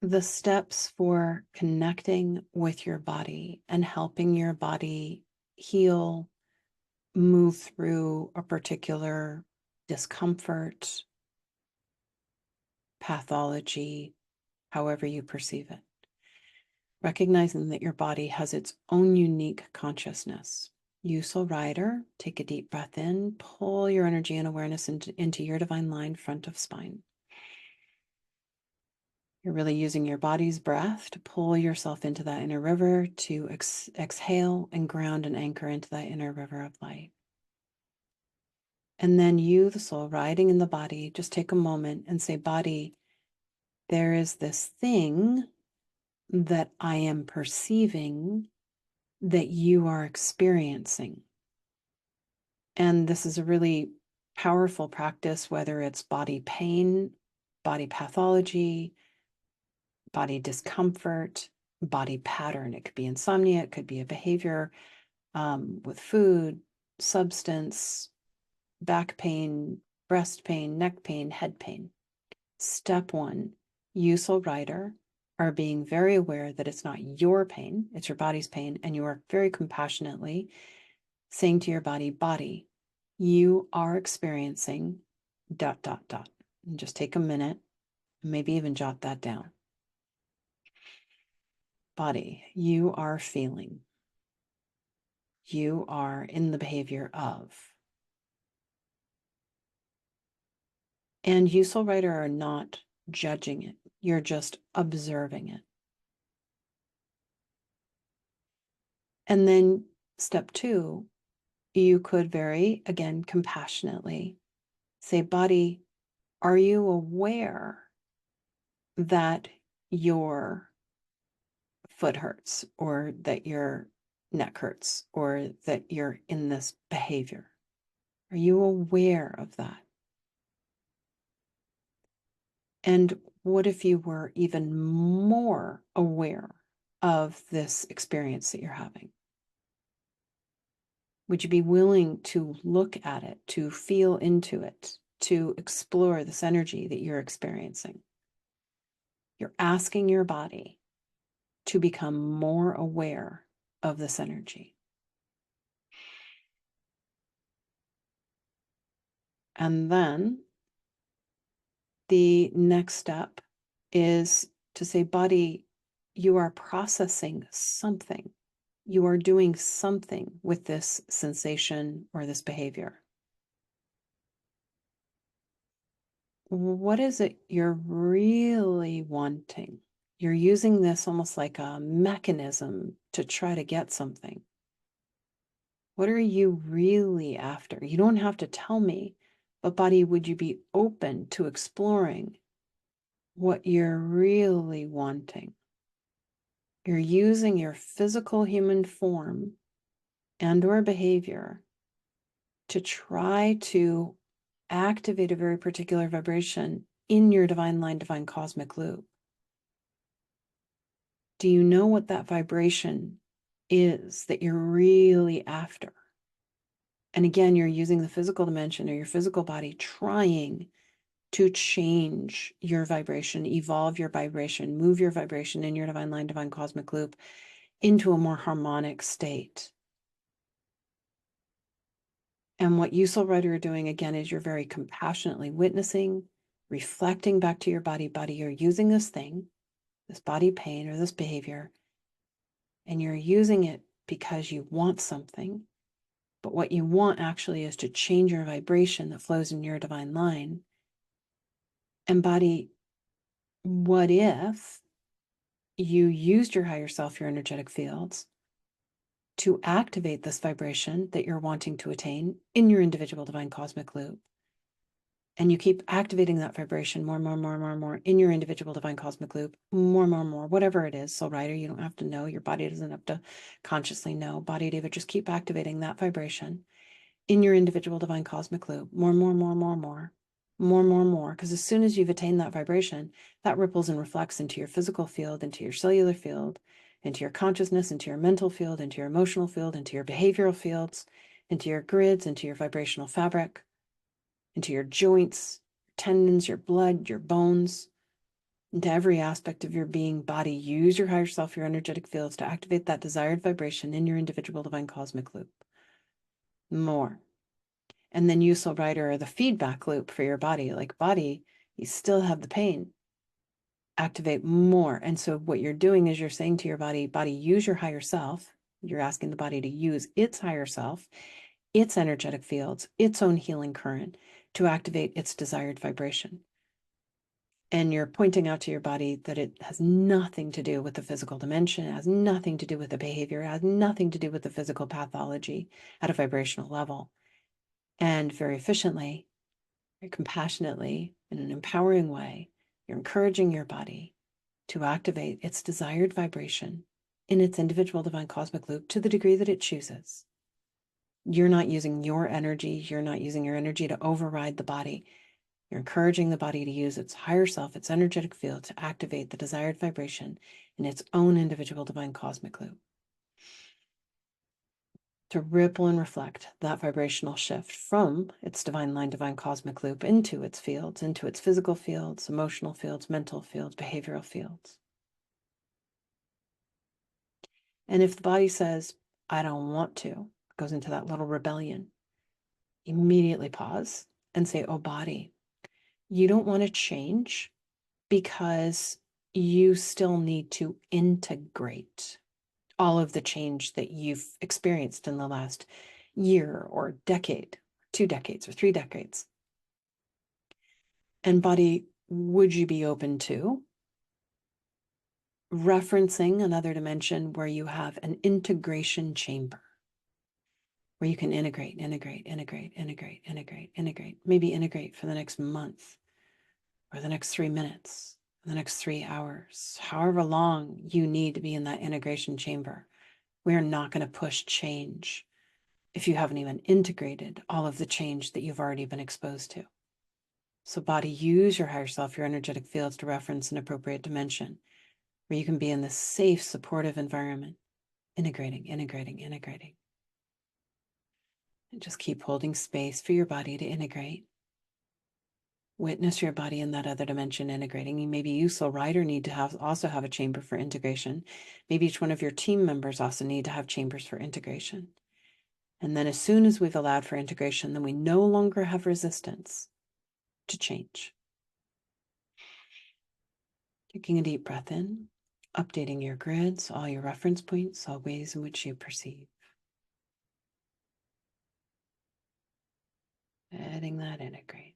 the steps for connecting with your body and helping your body heal, move through a particular discomfort, pathology, however you perceive it. Recognizing that your body has its own unique consciousness. Useful rider, take a deep breath in, pull your energy and awareness into your divine line, front of spine. You're really using your body's breath to pull yourself into that inner river, to exhale and ground and anchor into that inner river of light. And then you, the soul, riding in the body, just take a moment and say, body, there is this thing that I am perceiving that you are experiencing. And this is a really powerful practice, whether it's body pain, body pathology, body discomfort, body pattern. It could be insomnia, it could be a behavior with food, substance, back pain, breast pain, neck pain, head pain. Step one, you, soul rider, are being very aware that it's not your pain, it's your body's pain, and you are very compassionately saying to your body, body, you are experiencing ... And just take a minute, maybe even jot that down. Body, you are feeling. You are in the behavior of. And you, soul rider, are not judging it. You're just observing it. And then step two, you could very, again, compassionately say, body, are you aware that your foot hurts, or that your neck hurts, or that you're in this behavior? Are you aware of that? And what if you were even more aware of this experience that you're having? Would you be willing to look at it, to feel into it, to explore this energy that you're experiencing? You're asking your body to become more aware of this energy. And then the next step is to say, body, you are processing something. You are doing something with this sensation or this behavior. What is it you're really wanting? You're using this almost like a mechanism to try to get something. What are you really after? You don't have to tell me, but body, would you be open to exploring what you're really wanting? You're using your physical human form and or behavior to try to activate a very particular vibration in your divine line, divine cosmic loop. Do you know what that vibration is that you're really after? And again, you're using the physical dimension or your physical body, trying to change your vibration, evolve your vibration, move your vibration in your divine line, divine cosmic loop into a more harmonic state. And what you, soul rider, are doing again is you're very compassionately witnessing, reflecting back to your body. Body, you're using this thing, this body pain or this behavior, and you're using it because you want something. But what you want actually is to change your vibration that flows in your divine line. And body, what if you used your higher self, your energetic fields, to activate this vibration that you're wanting to attain in your individual divine cosmic loop? And you keep activating that vibration more in your individual divine cosmic loop, more, whatever it is. So, rider, you don't have to know. Your body doesn't have to consciously know. Body, David, just keep activating that vibration in your individual divine cosmic loop, more. Because as soon as you've attained that vibration, that ripples and reflects into your physical field, into your cellular field, into your consciousness, into your mental field, into your emotional field, into your behavioral fields, into your grids, into your vibrational fabric, into your joints, tendons, your blood, your bones, into every aspect of your being. Body, use your higher self, your energetic fields to activate that desired vibration in your individual divine cosmic loop. More. And then use soul rider, or the feedback loop for your body. Like, body, you still have the pain. Activate more. And so what you're doing is you're saying to your body, use your higher self. You're asking the body to use its higher self, its energetic fields, its own healing current to activate its desired vibration. And you're pointing out to your body that it has nothing to do with the physical dimension, it has nothing to do with the behavior, it has nothing to do with the physical pathology at a vibrational level. And very efficiently, very compassionately, in an empowering way, you're encouraging your body to activate its desired vibration in its individual divine cosmic loop to the degree that it chooses. You're not using your energy. You're not using your energy to override the body. You're encouraging the body to use its higher self, its energetic field, to activate the desired vibration in its own individual divine cosmic loop. To ripple and reflect that vibrational shift from its divine line, divine cosmic loop into its fields, into its physical fields, emotional fields, mental fields, behavioral fields. And if the body says, I don't want to, goes into that little rebellion, immediately pause and say, oh, body, you don't want to change because you still need to integrate all of the change that you've experienced in the last year or decade, 2 decades or 3 decades. And body, would you be open to referencing another dimension where you have an integration chamber, where you can integrate, maybe integrate for the next month or the next 3 minutes, or the next 3 hours, however long you need to be in that integration chamber. We're not going to push change if you haven't even integrated all of the change that you've already been exposed to. So body, use your higher self, your energetic fields to reference an appropriate dimension where you can be in this safe, supportive environment, integrating. And just keep holding space for your body to integrate. Witness your body in that other dimension integrating. Maybe you, soul rider, need to also have a chamber for integration. Maybe each one of your team members also need to have chambers for integration. And then as soon as we've allowed for integration, then we no longer have resistance to change. Taking a deep breath in, updating your grids, all your reference points, all ways in which you perceive. Letting that integrate.